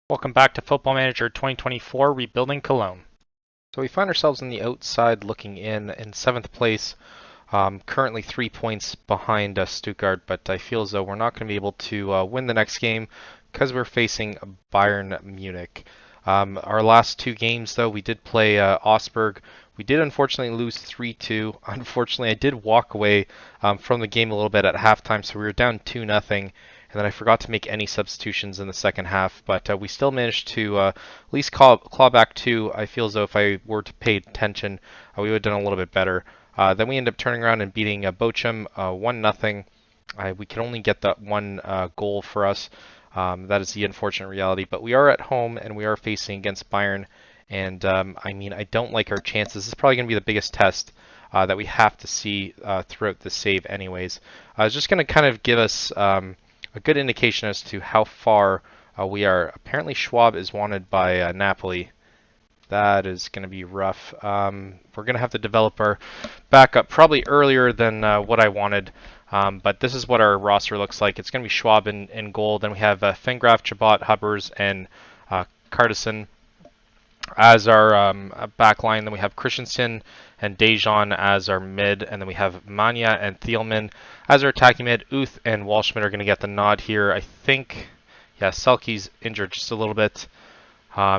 Welcome back to Football Manager 2024 Rebuilding Cologne. So we find ourselves on the outside looking in 7th place, currently 3 points behind Stuttgart, but I feel as though we're not going to be able to win the next game because we're facing Bayern Munich. Our last two games, though, we did play Augsburg. We did unfortunately lose 3-2. Unfortunately, I did walk away from the game a little bit at halftime, so we were down 2-0. And then I forgot to make any substitutions in the second half, but we still managed to at least claw back two. I feel as though if I were to pay attention, we would have done a little bit better. Then we end up turning around and beating Bochum 1-0. We could only get that one goal for us. That is the unfortunate reality. But we are at home and we are facing against Bayern. And I mean, I don't like our chances. This is probably going to be the biggest test that we have to see throughout the save anyways. It's just going to kind of give us a good indication as to how far we are. Apparently Schwab is wanted by Napoli. That is going to be rough. We're going to have to develop our backup probably earlier than what I wanted. But this is what our roster looks like. It's going to be Schwab in goal. Then we have Fingraf, Chabot, Hubbers, and Cardison as our back line. Then we have Christensen and Dejan as our mid. And then we have Mania and Thielman as our attacking mid. Uth and Walschmidt are going to get the nod here. I think, yeah, Selke's injured just a little bit.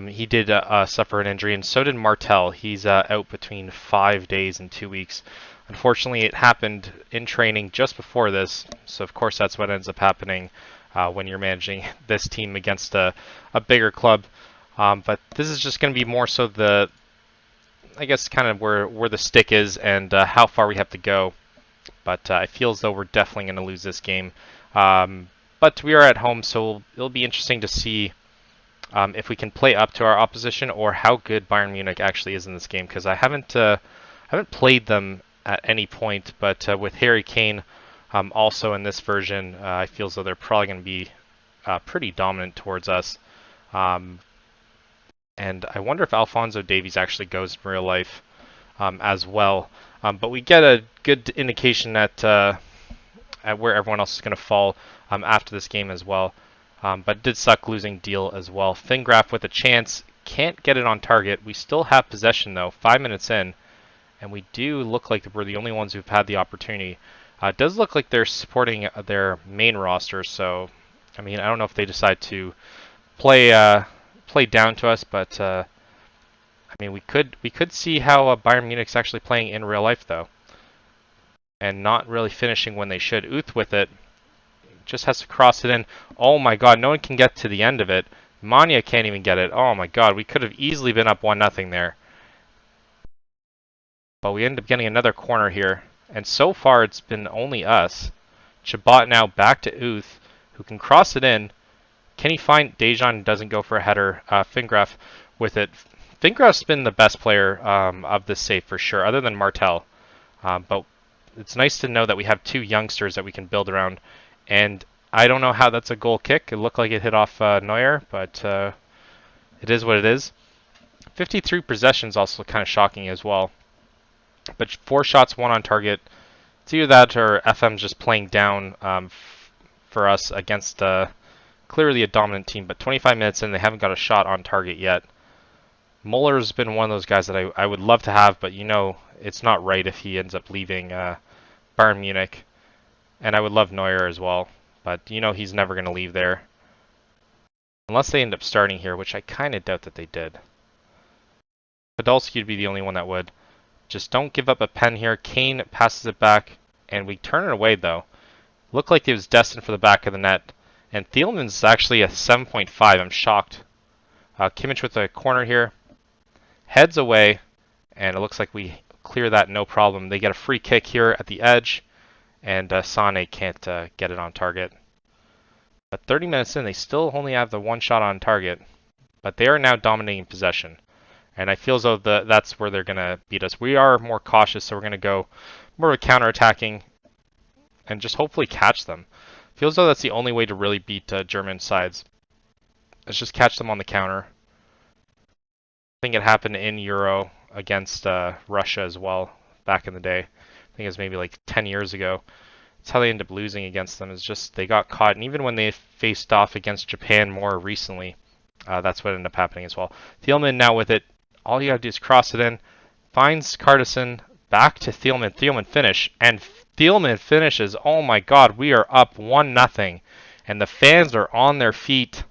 He did suffer an injury, and so did Martel. He's out between 5 days and 2 weeks. Unfortunately, it happened in training just before this, so of course that's what ends up happening when you're managing this team against a bigger club. But this is just going to be more so I guess, kind of where the stick is and how far we have to go. But I feel as though we're definitely going to lose this game. But we are at home, so it'll be interesting to see if we can play up to our opposition or how good Bayern Munich actually is in this game. Because I haven't played them at any point, but with Harry Kane also in this version, I feel as though they're probably going to be pretty dominant towards us. And I wonder if Alphonso Davies actually goes in real life as well. But we get a good indication at where everyone else is going to fall after this game as well. But it did suck losing Deal as well. Fingraf with a chance. Can't get it on target. We still have possession though, 5 minutes in. And we do look like we're the only ones who've had the opportunity. It does look like they're supporting their main roster. So, I mean, I don't know if they decide to play down to us. But, I mean, we could see how Bayern Munich's actually playing in real life though. And not really finishing when they should. Uth with it. Just has to cross it in. Oh my god, no one can get to the end of it. Mania can't even get it. Oh my god, we could have easily been up 1-0 there. But we end up getting another corner here. And so far it's been only us. Chabot now back to Uth, who can cross it in. Can he find Dejan? Doesn't go for a header. Fingraf with it. Fingraf's been the best player of this save for sure, other than Martel. But it's nice to know that we have two youngsters that we can build around. And I don't know how that's a goal kick. It looked like it hit off Neuer, but it is what it is. 53 possessions also kind of shocking as well. But 4 shots, 1 on target. It's either that or FM's just playing down for us against clearly a dominant team. But 25 minutes in, they haven't got a shot on target yet. Muller's been one of those guys that I would love to have, but you know it's not right if he ends up leaving Bayern Munich. And I would love Neuer as well, but you know he's never going to leave there. Unless they end up starting here, which I kind of doubt that they did. Podolski would be the only one that would. Just don't give up a pen here. Kane passes it back, and we turn it away though. Looked like it was destined for the back of the net. And Thielman's actually a 7.5. I'm shocked. Kimmich with a corner here. Heads away, and it looks like we clear that no problem. They get a free kick here at the edge. And Sane can't get it on target. But 30 minutes in, they still only have the 1 shot on target. But they are now dominating possession. And I feel as though that's where they're going to beat us. We are more cautious, so we're going to go more of a counter-attacking and just hopefully catch them. Feels as though that's the only way to really beat German sides. Let's just catch them on the counter. I think it happened in Euro against Russia as well back in the day. I think it was maybe like 10 years ago. That's how they end up losing against them, is just they got caught. And even when they faced off against Japan more recently, That's what ended up happening as well. Thielman now with it. All you gotta do is cross it in. Finds Cartison. Back to Thielman. Thielman finish. And Thielman finishes. Oh my god, we are up 1-0. And the fans are on their feet.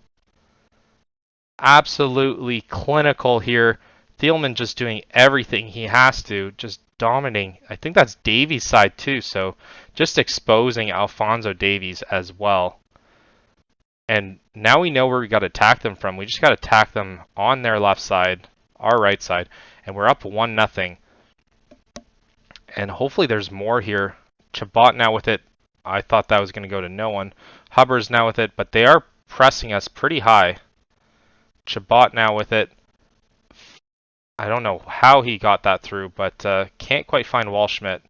Absolutely clinical here. Thielman just doing everything he has to. Just dominating. I think that's Davies' side too. So just exposing Alphonso Davies as well. And now we know where we got to attack them from. We just got to attack them on their left side, our right side, and we're up 1-0. And hopefully there's more here. Chabot now with it. I thought that was going to go to no one. Hubbard's now with it, but they are pressing us pretty high. Chabot now with it. I don't know how he got that through, but can't quite find Walschmidt.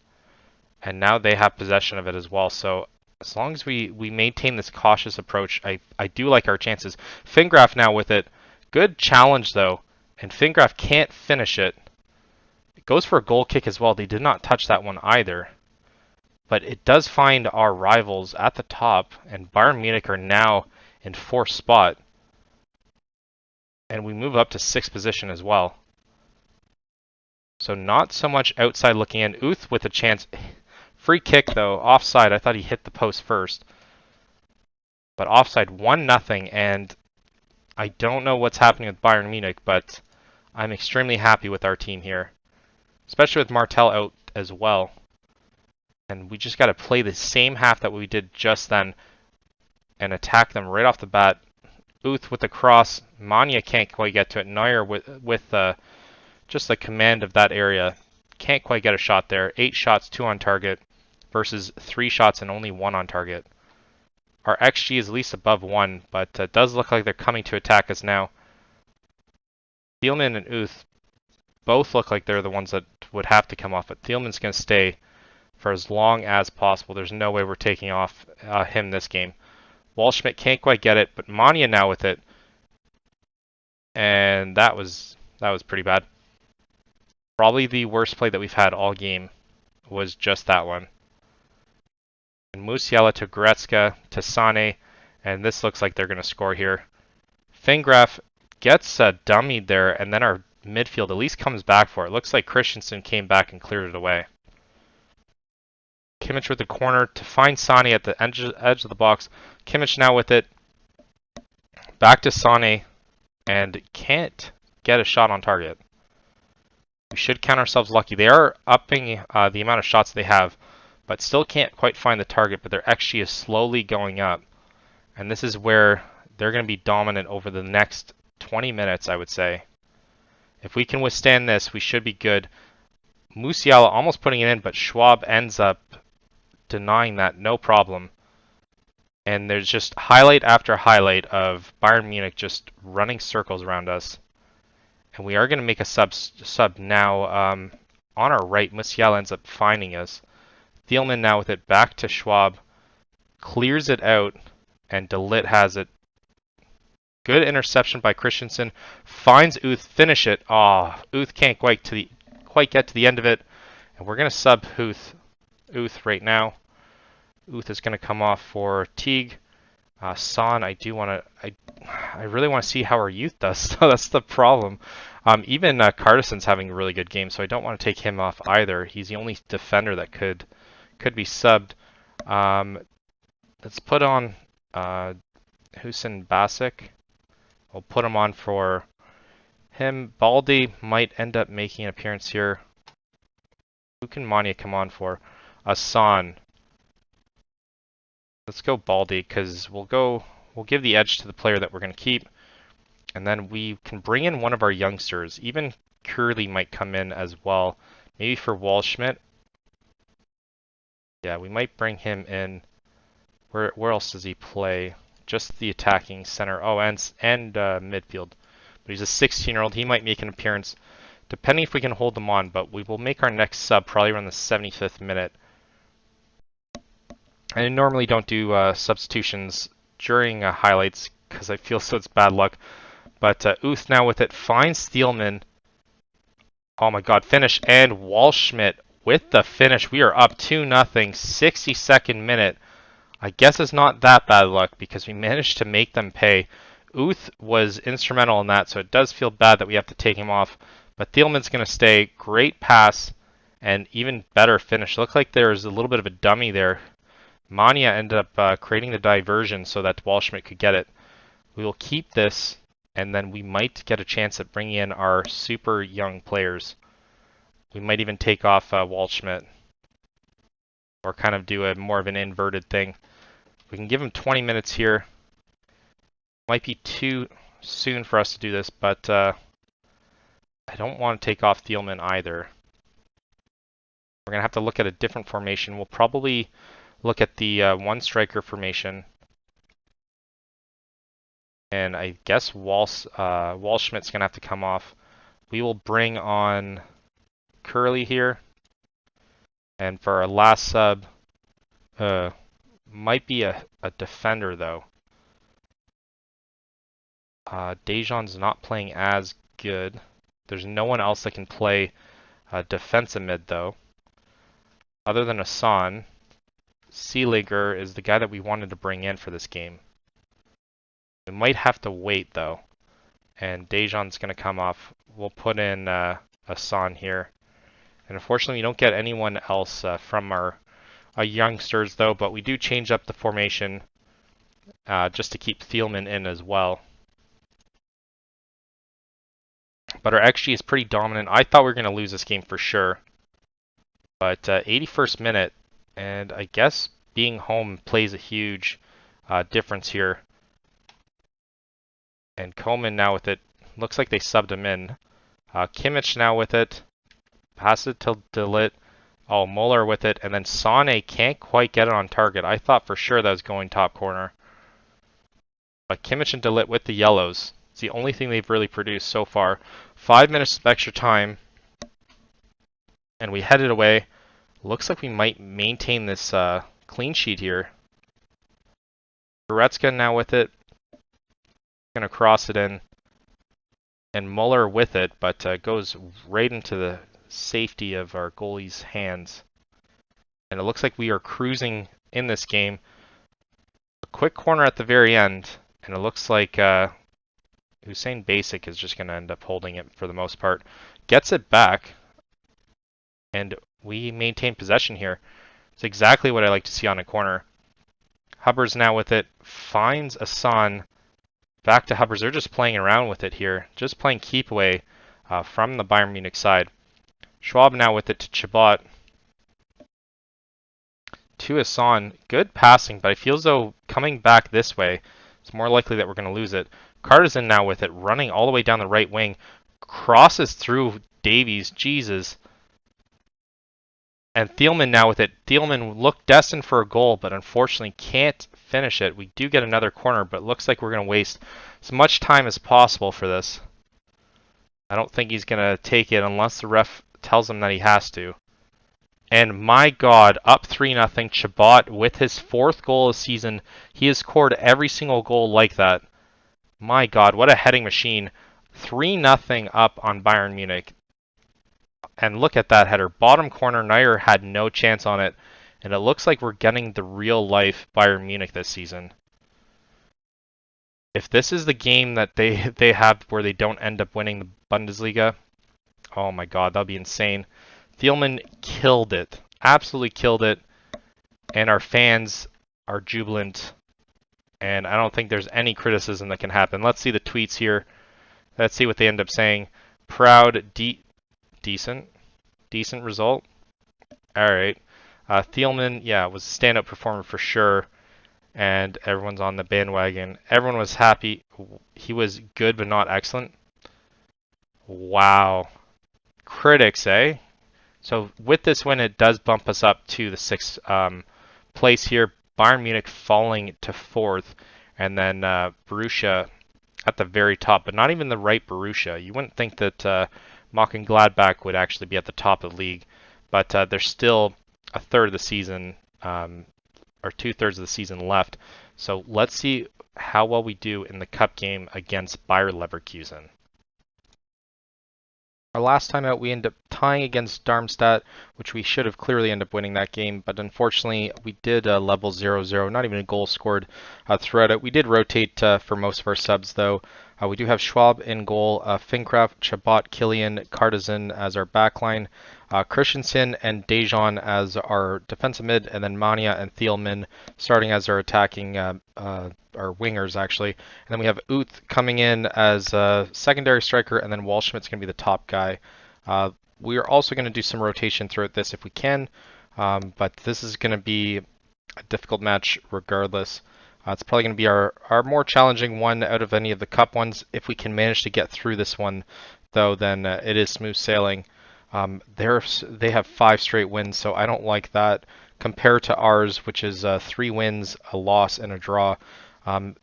And now they have possession of it as well. So as long as we maintain this cautious approach, I do like our chances. Fingraf now with it. Good challenge though. And Fingraf can't finish it. It goes for a goal kick as well. They did not touch that one either. But it does find our rivals at the top. And Bayern Munich are now in 4th spot. And we move up to 6th position as well. So not so much outside looking in. Uth with a chance. Free kick though, offside. I thought he hit the post first. But offside 1-0, and I don't know what's happening with Bayern Munich, but I'm extremely happy with our team here. Especially with Martel out as well. And we just got to play the same half that we did just then and attack them right off the bat. Uth with the cross. Mania can't quite get to it. Neuer with just the command of that area. Can't quite get a shot there. 8 shots, 2 on target versus 3 shots and only 1 on target. Our XG is at least above 1, but it does look like they're coming to attack us now. Thielman and Uth both look like they're the ones that would have to come off, but Thielman's going to stay for as long as possible. There's no way we're taking off him this game. Walschmidt can't quite get it, but Mania now with it. And that was pretty bad. Probably the worst play that we've had all game was just that one. And Musiala to Goretzka to Sane, and this looks like they're going to score here. Fingraf gets dummied there, and then our midfield at least comes back for it. Looks like Christensen came back and cleared it away. Kimmich with the corner to find Sane at the edge of the box. Kimmich now with it. Back to Sane, and can't get a shot on target. We should count ourselves lucky. They are upping the amount of shots they have, but still can't quite find the target, but their XG is slowly going up. And this is where they're going to be dominant over the next 20 minutes, I would say. If we can withstand this, we should be good. Musiala almost putting it in, but Schwab ends up denying that, no problem. And there's just highlight after highlight of Bayern Munich just running circles around us. And we are going to make a sub now. On our right, Musiala ends up finding us. Thielman now with it back to Schwab. Clears it out, and De Ligt has it. Good interception by Christensen. Finds Uth, finish it. Uth can't quite get to the end of it. And we're going to sub Uth right now. Uth is going to come off for Teague. Son, I really want to see how our youth does. So that's the problem. Even Cartison's having a really good game, so I don't want to take him off either. He's the only defender that could be subbed. Let's put on Hussein Basic. We'll put him on for him. Baldi might end up making an appearance here. Who can Mania come on for? Asan. Let's go Baldi, because we'll give the edge to the player that we're going to keep. And then we can bring in one of our youngsters. Even Curley might come in as well. Maybe for Walschmidt. Yeah, we might bring him in. Where else does he play? Just the attacking center. Oh, and midfield. But he's a 16-year-old. He might make an appearance, depending if we can hold them on. But we will make our next sub probably around the 75th minute. I normally don't do substitutions during highlights because I feel so it's bad luck. But Uth now with it finds Thielman. Oh my god, finish. And Walschmidt with the finish. We are up 2-0, 62nd minute. I guess it's not that bad luck because we managed to make them pay. Uth was instrumental in that, so it does feel bad that we have to take him off. But Thielman's going to stay. Great pass and even better finish. Looked like there's a little bit of a dummy there. Mania ended up creating the diversion so that Waldschmidt could get it. We will keep this, and then we might get a chance at bringing in our super young players. We might even take off Waldschmidt, or kind of do a more of an inverted thing. We can give him 20 minutes here. Might be too soon for us to do this, but I don't want to take off Thielman either. We're going to have to look at a different formation. We'll probably look at the one striker formation. And I guess Waldschmidt's going to have to come off. We will bring on Curly here. And for our last sub, might be a defender though. Dejan's not playing as good. There's no one else that can play defensive mid though. Other than Hassan, Seeliger is the guy that we wanted to bring in for this game. We might have to wait though. And Dejan's going to come off. We'll put in Hassan here. And unfortunately, we don't get anyone else from our youngsters though, but we do change up the formation just to keep Thielman in as well. But our XG is pretty dominant. I thought we were going to lose this game for sure. But 81st minute, and I guess being home plays a huge difference here. And Koeman now with it. Looks like they subbed him in. Kimmich now with it. Pass it to Delit. Oh, Muller with it. And then Sane can't quite get it on target. I thought for sure that was going top corner. But Kimmich and Delit with the yellows. It's the only thing they've really produced so far. 5 minutes of extra time. And we headed away. Looks like we might maintain this clean sheet here. Goretzka now with it. Going to cross it in. And Muller with it, but goes right into the safety of our goalie's hands. And it looks like we are cruising in this game. A quick corner at the very end. And it looks like Hussein Basic is just going to end up holding it for the most part. Gets it back. And we maintain possession here. It's exactly what I like to see on a corner. Hubbard's now with it. Finds Asan. Back to Hubbard's. They're just playing around with it here. Just playing keep away from the Bayern Munich side. Schwab now with it to Chabot. To Asan. Good passing, but I feel as though coming back this way, it's more likely that we're going to lose it. Cartezan now with it. Running all the way down the right wing. Crosses through Davies. Jesus. And Thielman now with it. Thielman looked destined for a goal, but unfortunately can't finish it. We do get another corner, but it looks like we're going to waste as much time as possible for this. I don't think he's going to take it unless the ref tells him that he has to. And my God, up 3-0. Chabot with his 4th goal of the season. He has scored every single goal like that. My God, what a heading machine. 3-0 up on Bayern Munich. And look at that header. Bottom corner, Neuer had no chance on it. And it looks like we're getting the real life Bayern Munich this season. If this is the game that they have where they don't end up winning the Bundesliga, oh my God, that'll be insane. Thielman killed it. Absolutely killed it. And our fans are jubilant. And I don't think there's any criticism that can happen. Let's see the tweets here. Let's see what they end up saying. Proud, decent result. All right. Thielman, yeah, was a standout performer for sure. And everyone's on the bandwagon. Everyone was happy. He was good, but not excellent. Wow. Critics, eh? So with this win, it does bump us up to the 6th place here. Bayern Munich falling to 4th. And then Borussia at the very top, but not even the right Borussia. You wouldn't think that Mönchengladbach would actually be at the top of the league, but there's still a third of the season, or 2/3 of the season left. So let's see how well we do in the cup game against Bayer Leverkusen. Our last time out, we ended up tying against Darmstadt, which we should have clearly ended up winning that game, but unfortunately, we did level 0-0, not even a goal scored throughout it. We did rotate for most of our subs, though. We do have Schwab in goal, Finkraft, Chabot, Killian, Cartizan as our backline, Christensen and Dejan as our defensive mid, and then Mania and Thielman starting as our attacking our wingers, actually. And then we have Uth coming in as a secondary striker, and then Waldschmidt's going to be the top guy. We are also going to do some rotation throughout this if we can, but this is going to be a difficult match regardless. It's probably going to be our more challenging one out of any of the cup ones. If we can manage to get through this one, though, then it is smooth sailing. They have 5 straight wins, so I don't like that compared to ours, which is 3 wins, a loss, and a draw.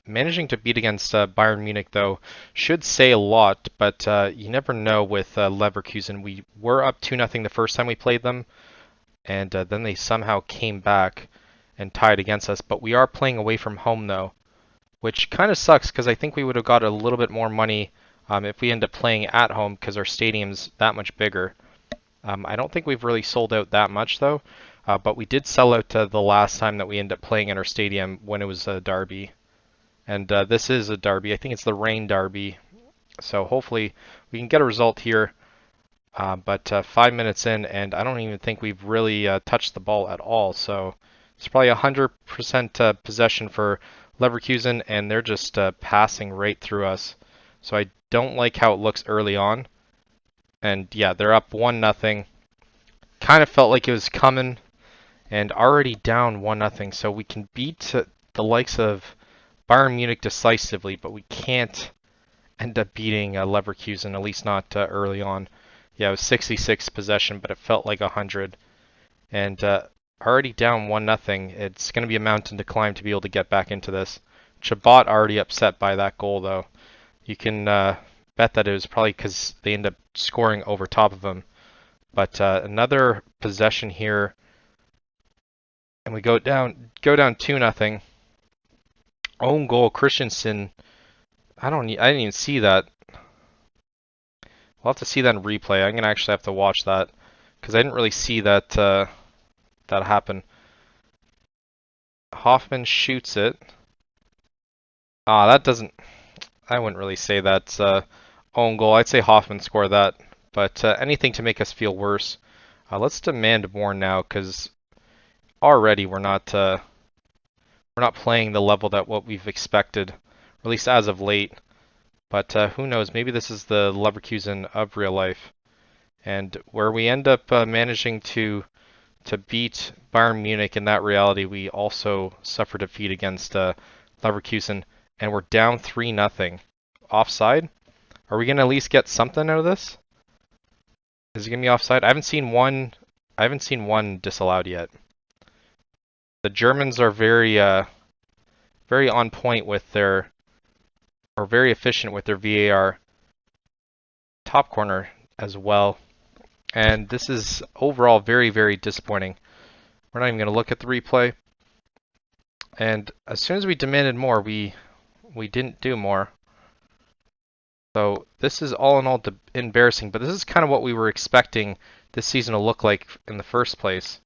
Managing to beat against Bayern Munich, though, should say a lot, but you never know with Leverkusen. We were up 2-0 the first time we played them, and then they somehow came back and tied against us. But we are playing away from home, though, which kind of sucks because I think we would have got a little bit more money if we end up playing at home because our stadium's that much bigger. I don't think we've really sold out that much, though, but we did sell out the last time that we ended up playing in our stadium when it was a derby. And this is a derby. I think it's the rain derby. So hopefully we can get a result here. But 5 minutes in, and I don't even think we've really touched the ball at all. So it's probably 100% possession for Leverkusen, and they're just passing right through us. So I don't like how it looks early on. And yeah, they're up 1-0. Kind of felt like it was coming, and already down 1-0. So we can beat the likes of Bayern Munich decisively, but we can't end up beating Leverkusen, at least not early on. Yeah, it was 66 possession, but it felt like 100. And already down 1-0. It's going to be a mountain to climb to be able to get back into this. Chabot already upset by that goal, though. You can bet that it was probably because they end up scoring over top of him. But another possession here, and we go down 2-0. Own goal, Christensen. I didn't even see that. We'll have to see that in replay. I'm gonna actually have to watch that because I didn't really see that that happen. Hoffman shoots it. That doesn't. I wouldn't really say that's own goal. I'd say Hoffman scored that, but anything to make us feel worse. Let's demand more now because already we're not playing the level that what we've expected, or at least as of late. But who knows? Maybe this is the Leverkusen of real life, and where we end up managing to beat Bayern Munich in that reality, we also suffer defeat against Leverkusen, and we're down 3-0. Offside? Are we gonna at least get something out of this? Is it gonna be offside? I haven't seen one disallowed yet. The Germans are very on point with their, or very efficient with their VAR. Top corner as well. And this is overall very, very disappointing. We're not even going to look at the replay. And as soon as we demanded more, we didn't do more. So this is all in all embarrassing, but this is kind of what we were expecting this season to look like in the first place.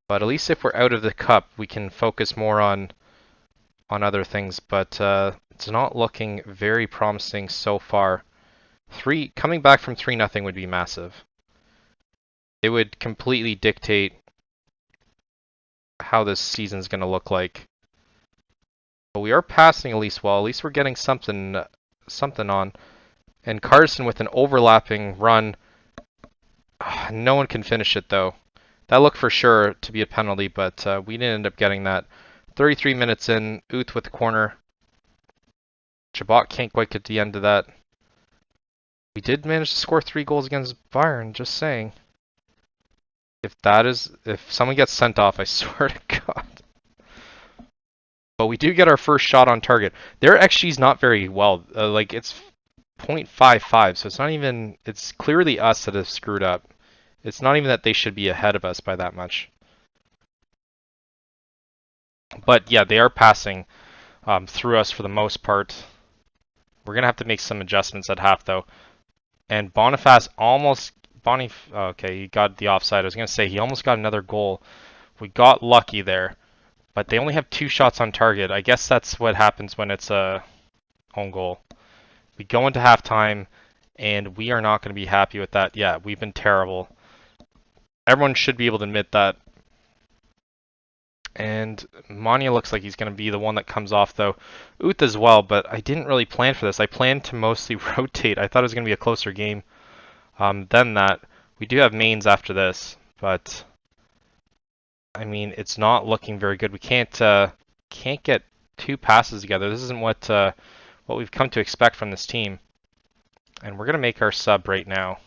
But at least if we're out of the cup, we can focus more on other things. But it's not looking very promising so far. Coming back from 3-0 would be massive. It would completely dictate how this season's going to look like. But we are passing at least well. At least we're getting something on. And Carson with an overlapping run. No one can finish it, though. That looked for sure to be a penalty, but we didn't end up getting that. 33 minutes in, Uth with the corner. Chabot can't quite get to the end of that. We did manage to score 3 goals against Bayern, just saying. If someone gets sent off, I swear to God. But we do get our first shot on target. Their XG's not very well. Like, it's 0.55, so it's not even, it's clearly us that have screwed up. It's not even that they should be ahead of us by that much. But yeah, they are passing through us for the most part. We're going to have to make some adjustments at half, though. And Boniface almost okay, he got the offside. I was gonna say he almost got another goal. We got lucky there, but they only have 2 shots on target. I guess that's what happens when it's a own goal. We go into halftime, and we are not going to be happy with that. Yeah, we've been terrible. Everyone should be able to admit that. And Mania looks like he's going to be the one that comes off, though. Uth as well, but I didn't really plan for this. I planned to mostly rotate. I thought it was going to be a closer game than that. We do have mains after this, but I mean, it's not looking very good. We can't get 2 passes together. This isn't what we've come to expect from this team. And we're going to make our sub right now.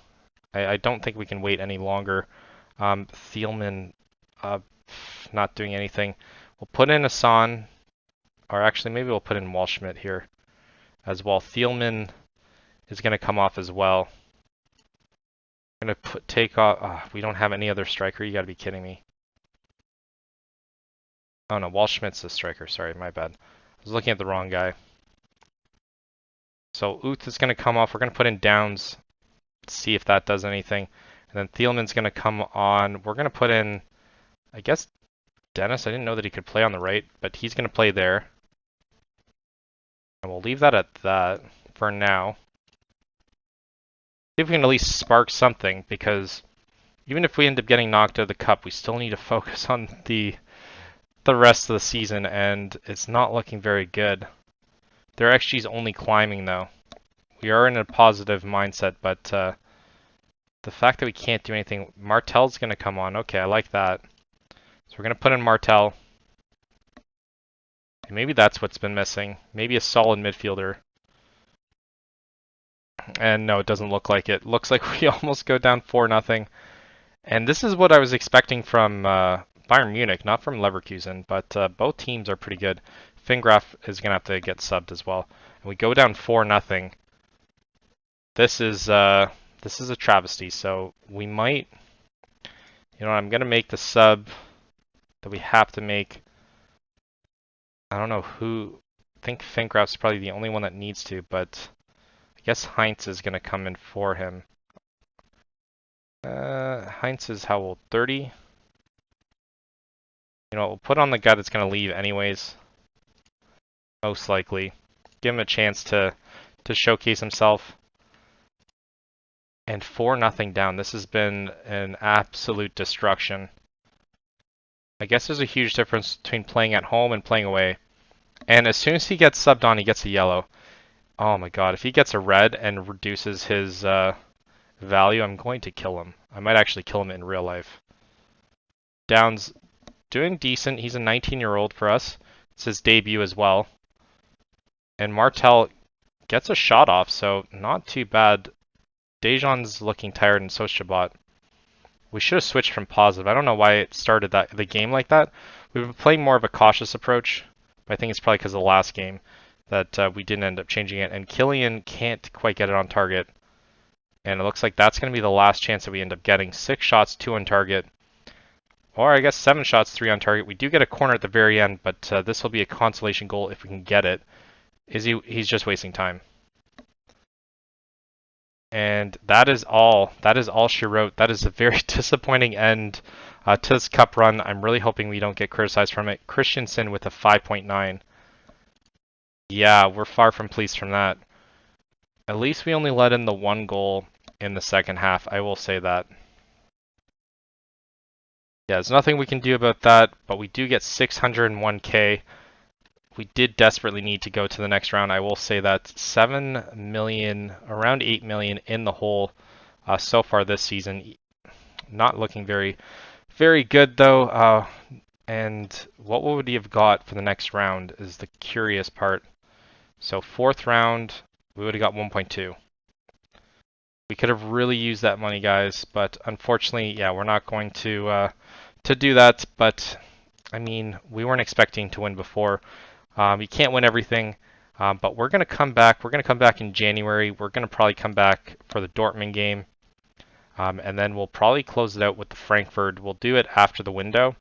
I don't think we can wait any longer. Thielman not doing anything. We'll put in Asan, or actually maybe we'll put in Walschmidt here as well. Thielman is going to come off as well. I'm going to take off. Oh, we don't have any other striker. You got to be kidding me. Oh no, Walschmidt's the striker. Sorry, my bad. I was looking at the wrong guy. So Uth is going to come off. We're going to put in Downs. See if that does anything. And then Thielman's going to come on. We're going to put in, I guess, Dennis. I didn't know that he could play on the right, but he's going to play there. And we'll leave that at that for now. See if we can at least spark something, because even if we end up getting knocked out of the cup, we still need to focus on the rest of the season, and it's not looking very good. Their XG is only climbing, though. We are in a positive mindset, but the fact that we can't do anything... Martel's going to come on. Okay, I like that. So we're going to put in Martel. And maybe that's what's been missing. Maybe a solid midfielder. And no, it doesn't look like it. Looks like we almost go down 4-0. And this is what I was expecting from Bayern Munich, not from Leverkusen. But both teams are pretty good. Fingraf is going to have to get subbed as well. And we go down 4-0. This is a travesty. So we might, I'm going to make the sub that we have to make. I don't know who. I think Fingraf's probably the only one that needs to, but I guess Heinz is going to come in for him. Heinz is how old? 30? We'll put on the guy that's going to leave anyways. Most likely. Give him a chance to showcase himself. And 4-0 down. This has been an absolute destruction. I guess there's a huge difference between playing at home and playing away. And as soon as he gets subbed on, he gets a yellow. Oh my god, if he gets a red and reduces his value, I'm going to kill him. I might actually kill him in real life. Downs doing decent. He's a 19-year-old for us. It's his debut as well. And Martel gets a shot off, so not too bad. Dejan's looking tired, and so is Shabbat. We should have switched from positive. I don't know why it started the game like that. We've been playing more of a cautious approach, but I think it's probably because of the last game that we didn't end up changing it. And Killian can't quite get it on target. And it looks like that's going to be the last chance that we end up getting. 6 shots, 2 on target. Or I guess 7 shots, 3 on target. We do get a corner at the very end, but this will be a consolation goal if we can get it. He's just wasting time. And that is all. That is all she wrote. That is a very disappointing end to this cup run. I'm really hoping we don't get criticized from it. Christensen with a 5.9. Yeah, we're far from pleased from that. At least we only let in the 1 goal in the second half. I will say that. Yeah, there's nothing we can do about that, but we do get 601k. We did desperately need to go to the next round. I will say that 7 million, around 8 million in the hole so far this season. Not looking very, very good though. And what would he have got for the next round is the curious part. So 4th round, we would have got 1.2. We could have really used that money, guys, but unfortunately, yeah, we're not going to do that. But I mean, we weren't expecting to win before. You can't win everything, but we're going to come back. We're going to come back in January. We're going to probably come back for the Dortmund game, and then we'll probably close it out with the Frankfurt. We'll do it after the window.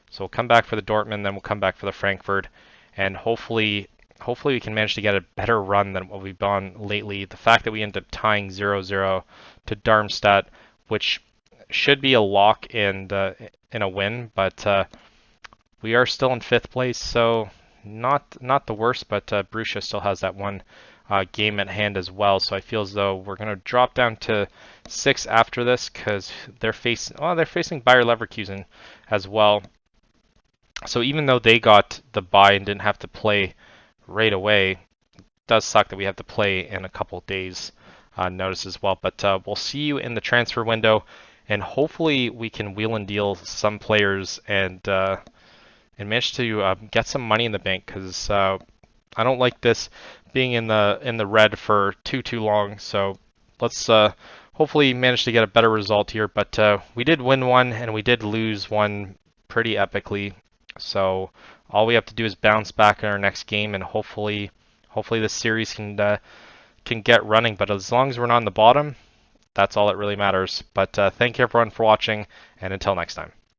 So we'll come back for the Dortmund, then we'll come back for the Frankfurt, and hopefully hopefully we can manage to get a better run than what we've done lately. The fact that we end up tying 0-0 to Darmstadt, which should be a lock in a win, but we are still in 5th place, so not the worst, but Borussia still has that one game at hand as well. So I feel as though we're going to drop down to 6 after this because they're facing Bayer Leverkusen as well. So even though they got the bye and didn't have to play right away, it does suck that we have to play in a couple days notice as well. But we'll see you in the transfer window, and hopefully we can wheel and deal some players and manage to get some money in the bank, because I don't like this being in the red for too long. So let's hopefully manage to get a better result here. But we did win one and we did lose one pretty epically. So all we have to do is bounce back in our next game, and hopefully this series can get running. But as long as we're not on the bottom, that's all that really matters. But thank you everyone for watching, and until next time.